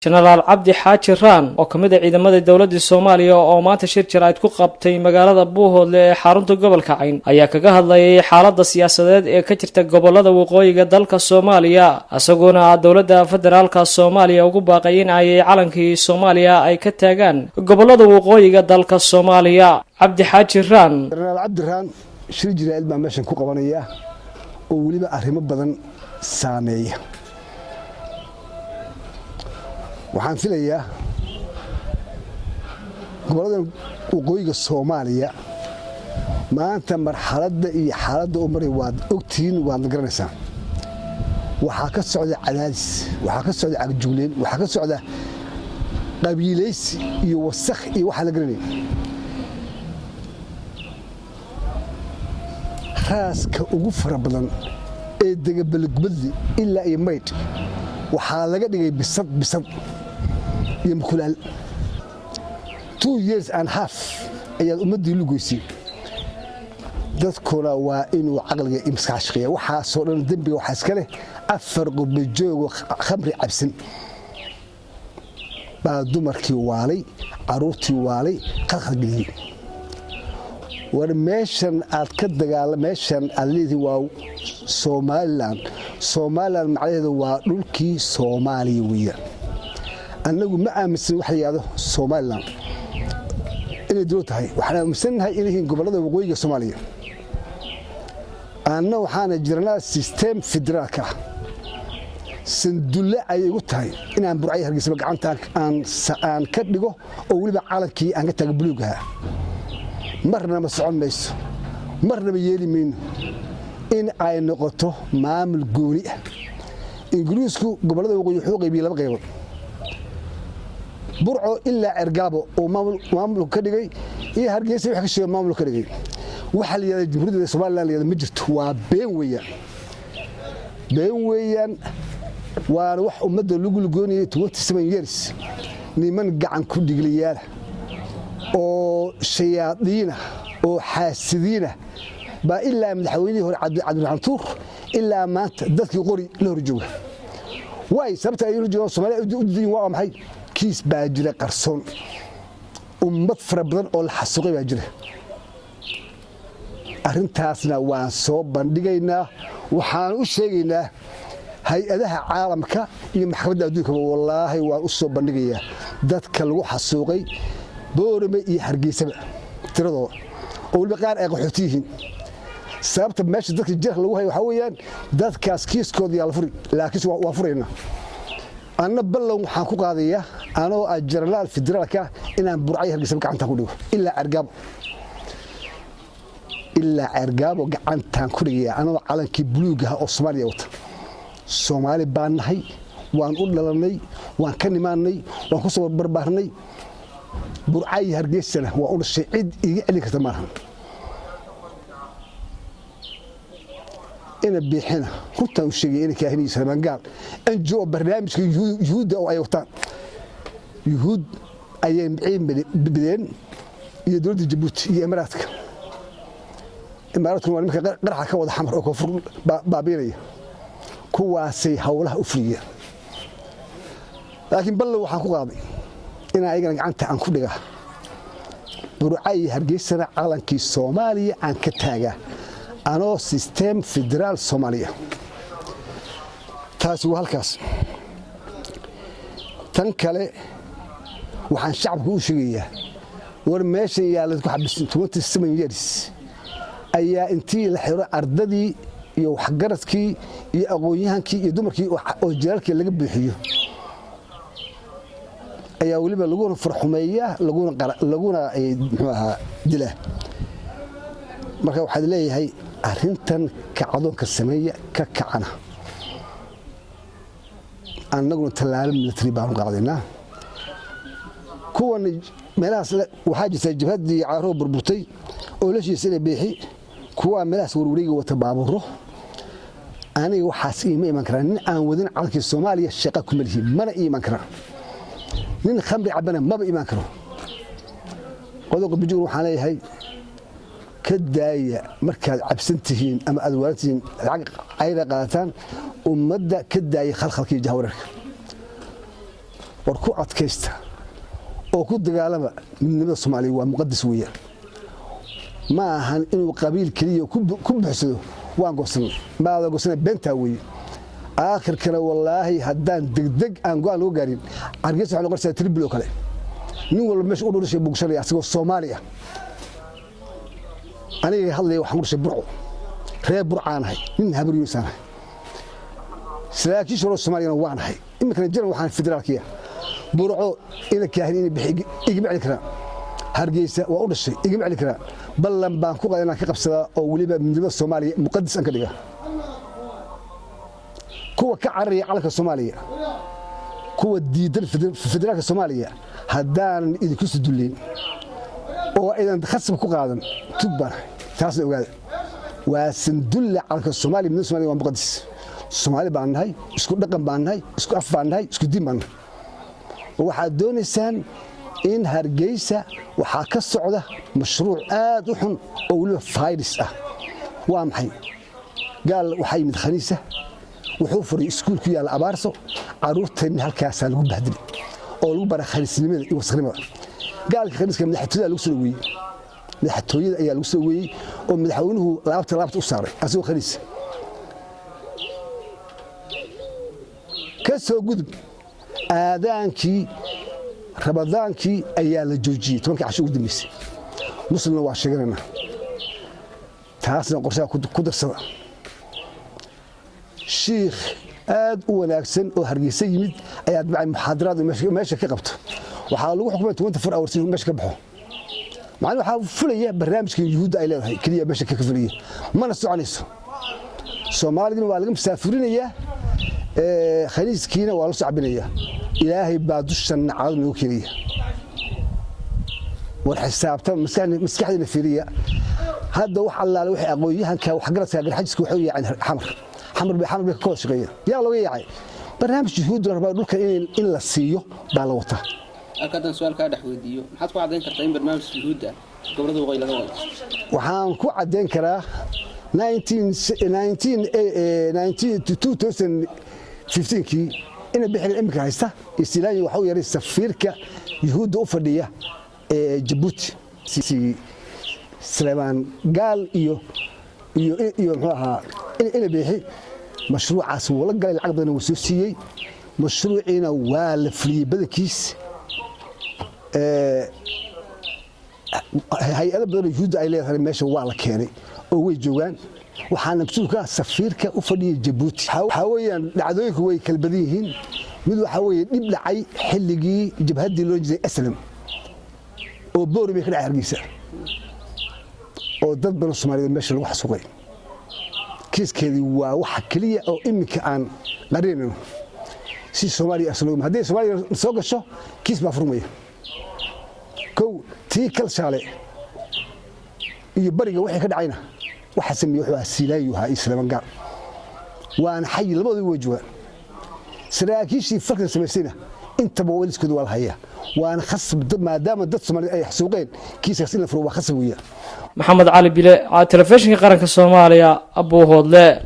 Generaal Cabdi Xaaji Raan oo kamid ah ciidamada dawladda Soomaaliya oo maanta shir jiraad ku qabtay magaalada Buuhoodle ee xarunta gobolka Cayn ayaa kaga hadlayay xaaladda siyaasadeed ee ka jirta gobolada waqooyiga dalka Soomaaliya asaguna dawladda federaalka Soomaaliya ugu baaqay in ay calankii Soomaaliya ay ka taagaan gobolada waqooyiga dalka Soomaaliya Cabdi Xaaji Raan Generaal Cabdi Raan shir jiraad baa meeshan ku qabanaya oo waliba arrimo badan saameeya waxaan filayaa gobolada waqooyiga Soomaaliya maanta marxaladda iyo xaaladda u maray waad ogtiin waad garanaysaa waxa ka socda cadaadis waxa ka socda cagjuuleen waxa ka socda qabiilaysi iyo wasakh iyo waxa la garanay raaska ugu fara badan ee dagabalgubadli ilaa iyo mayd waxaa laga dhigay bisad iyo mukulaal 2 years and half ayaa ummadii lugoysay dadkuna waa inuu caqliga imsax shaqeeyo waxa soo dhan dambiga waxa iska leh afar qodba joogo khamri cabsan baa dumarkii waalay caruurtii waalay qalqalgeliyay war meeshan aad ka meeshan alidii waa Soomaaliland macnaheedu waa dhulkii Soomaaliya weeyaan annagu ma aaminsan wax yiraahdo Soomaaliland inay dawlad tahay waxaan aaminsanahay inay gobolada waqooyiga Soomaaliya annagu waxaan jirnaa system federaalka sandulle ay ugu tahay inaan burcay hargeysa gacanta aan ka dhigo oo waliba calankii aan ka taag buluugaha marna ma socon mayso marna ma yeelimayno in ay noqoto maamul gooni ah ingiriisku gobolada waqooyi wuxuu qaybiyay laba qaybood burco ilaa ergaabo oo maamul ka dhigay iyo hargeysa wax ka sheegay maamul ka dhigay waxa la yiraahdo jamhuuriyadda Soomaaliland ma jirto waa been weeyaan waa wax ummadda lagu lugoonayay 27 years niman gacan ku dhigliyaal oo shayaadiina oo xaasidiina ba ilaa madaxweynihii hore Cabdiraxmaan Tuur ilaa maanta dadkii qori la horjooga way sababta ay horjoogaan Soomaaliya u diin waa maxay kiis baa jira qarsoon ummad fara badan oo la xasuuqay baa jira arrintaasna waan soo bandhigaynaa waxaan u sheegaynaa hay'adaha caalamka iyo maxkamadda adduunka wallaahi waan u soo bandhigayaa dadka lagu xasuuqay boorame iyo hargeysaba tiradooda oo waliba qaar ay qaxooti yihiin sababta meesha dadka jirka lagu hayo waxa weeyaan dadkaas kiiskooda yaa la furi laakiin waa furayna anna ballan waxaan ku qaadayaa anoo ah generaal federaalka inaan burcay hargeysa gacanta ku dhigo ilaa argaabo gacantaan ku dhigaya anoo calankii buluugaha oo Soomaaliya wata Soomaali baan nahay waan u dhalanay waan ka nimaanay waan ku soo barbaarnay burcay hargeysana waa u dhashay cid iga celin karta maaha ina bixina runta u sheegay in kaahiniisa Salmaan anjo barnaamijka yuhuud oo ay wataan yuhuud ayay bideen iyo dawladda Djibouti iyo Imaaraadka waa nimanka qaraxa ka wada xamar oo koonfur baabiinaya kuwaasay hawlaha u fuliyeen laakiin ballan waxaan ku qaaday in ayagana gacanta aan ku dhigaa burcay hargeysana calankii Soomaaliya aan ka taagaa anoo system federaal Soomaaliya taasi waa halkaas tan kale waxaan shacabku u sheegayaa war meeshan yaala ku xabisin 27 years ayaa intii la xiro ardadii iyo waxgaradkii iyo aqoonyahankii iyo dumarkii oo jeelkii laga bixiyo ayaa waliba lagu farxumeeya laguna muxuu ahaa dila marka waxaad leeyahay arrintan kacdoonka sameeya ka kacana annaguna talaalo military baan qaadinaa kuwan meelahaas waxaa jirta jabhadii caaro burburtay oo la shiisay beexi kuwa meelahaas warwareega wata baaburo aniga waxaas iima iman karaan nin aan wadin calankii Soomaaliya shaqa ku malihii mana iman karaan nin khamri cabana maba iman karo qodobka bijir waxaan leeyahay ka daaya markaad cabsantihiin ama aad waartiin lacag ayda qaataan ummadda ka daaya khalkhalkii jahwarka warku adkaysta oo ku dagaalama midnimada Soomaaliya waa muqadas weeyaan ma ahan inuu qabiil kaliya ku buuxsado waan goosan ma wada goosan beenta weey aakhir kale wallahi haddaan degdeg aan go'aan loo gaarin argeysa waxa noqonaysaa triblo kale nin walba meesha u dhashay buugshanaya asagoo Soomaaliya aniga hadlay waxaan dhashay burco reer burcaanahay nin habriyoysanahay saraakiisha Soomaaliya waanahay imika jiran waxaan federaalkiya burco ina kaahin bixi igma celi kara hargeysa waa u dhashay igma celi kara ballan baan ku qaadana ka qabsada oo waliba midnimada Soomaaliya muqadas aan ka dhiga kuwa ka carriya calanka Soomaaliya kuwa diidan federaalka Soomaaliya haddaan idinku sidulin oo idan khasab ku qaadan tugbar taas ogaada waa sandulla calanka Soomaaliya midnimada Soomaaliya waa muqadas Soomaali baan nahay isku dhaqan baan nahay isku af baan nahay isku diin baan waxa doonaysaan in hargeysa waxa ka socda mashruuc aad u xun oo waliba faydis ah waa maxay gaal waxay mid khaniisa wuxuu furay iskuul ku yaala abaarso caruurteen halkaas lagu bahdilay oo lagu bara khaniisnimada iyo wasaqnimada gaalka khaniiska madaxtooyada lagu soo weeyay madaxtooyada ayaa lagu soo weeyay oo madaxweynuhu laabta u saaray asoo khaniis ka soo gudub aadaankii rabadaankii ayaa la joojiyay 10 casho ugu dambeysay muslimna waa sheeganana taasna qorshaha ku darsada sheekh aad u wanaagsan oo hargeysa yimid ayaa dibay muxaadaraad meesha ka qabto waxa lagu xukumay 24 hours meesha ka baxo macna waxa fulaya barnaamijka yuhuudda ay leedahay kaliya meesha ka fulaya mana soconayso Soomaalidina waa laga musaafirinaya khaniiskiina waa la socbinaya ilaahay baa dushan caad noo keenaya war xisaabta maskaxdina fiiriya hadda wax allaale wixii aqoonyahanka wax garadka garxajisku wuxuu yaacay xamar bay ka shaqeeyay yaa laga yaacay barnaamij yuhuudda rabaa dhulka in la siiyo baa la wataa halkadan su'aalka dhex weydiiyo maxaad ku cadeyn kartaa in barnaamijka yuhuudda gobolada waqooyi laga wado waxaan ku cadeyn karaa 2015kii ina bixin imika haysta istiilaayi waxa uu yaray safiirka yuhuudda u fadhiya ee Djibouti Suleymaan Gaal iyo muxuu ahaa ina bixi mashruucaas wala galay lacag badan oo soo siiyay mashruuciina waa la fuliyay badankiis hay'ado badan oo yuhuudda ay leedahay meesha waa la keenay oo way joogan waxaana masuulka safiirka u fadhiyay Djibouti waxa weeyaan dhacdooyinku way kala badan yihiin mid waxa weeye dib dhacay xilligii jabhadii loo jeeday aslam oo boorbi ka dhacay hargeysa oo dad badan Soomaaliyeed meesha lagu xasuuqay kiiskeedii waa wax kaliya oo imika aan qareenno si Soomaaliya aslo haddii Soomaaliya soo gasho kiis baa furmaya kow tii kal shaale iyo bariga wixii ka dhacayna waxa sameeyay wuxuu asiilaayo ha Suleymaan Gaal waan xay labadii wajwa saraakiishii falkan sameysayna intaba waliskooda waa la hayaa waan khasab maadaama dad Soomaali ay xasuuqeen kiisaas in la furo waa khasab weeyaa maxamed cali bile telefishinka qaranka Soomaaliya Abu Hoodle